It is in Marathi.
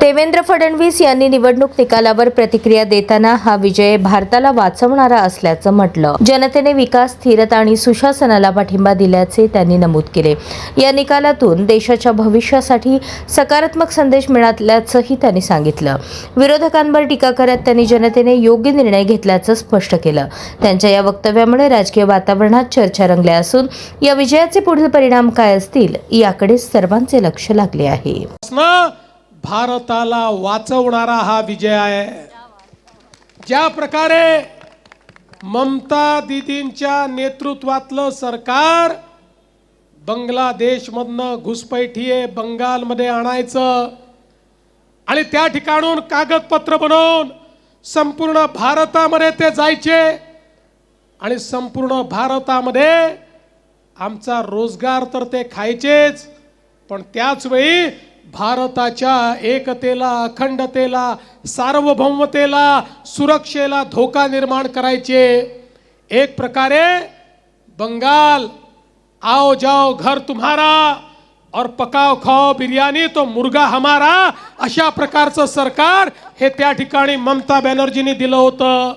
देवेंद्र फडणवीस यांनी निवडणूक निकालावर प्रतिक्रिया देताना हा विजय भारताला वाचवणारा असल्याचं म्हटलं. जनतेने विकास, स्थिरता आणि सुशासनाला पाठिंबा दिल्याचे त्यांनी नमूद केले. या निकालातून देशाच्या भविष्यासाठी सकारात्मक संदेश मिळाल्याचंही त्यांनी सांगितलं. विरोधकांवर टीका करत त्यांनी जनतेने योग्य निर्णय घेतल्याचं स्पष्ट केलं. त्यांच्या या वक्तव्यामुळे राजकीय वातावरणात चर्चा रंगल्या असून या विजयाचे पुढील परिणाम काय असतील याकडे सर्वांचे लक्ष लागले आहे. भारताला वाचवणारा हा विजय आहे. ज्या प्रकारे ममता दीदींच्या नेतृत्वातलं सरकार बांगलादेशमधनं घुसपैठीये बंगालमध्ये आणायचं आणि त्या ठिकाणून कागदपत्र बनवून संपूर्ण भारतामध्ये ते जायचे आणि संपूर्ण भारतामध्ये आमचा रोजगार तर ते खायचेच, पण त्याच वेळी भारताच्या एकतेला, अखंडतेला, सार्वभौमतेला, सुरक्षेला धोका निर्माण करायचे. एक प्रकारे बंगाल आओ जाओ घर तुम्हारा और पकाओ खाओ बिर्याणी तो मुर्गा हमारा, अशा प्रकारचं सरकार हे त्या ठिकाणी ममता बॅनर्जींनी दिलं होतं.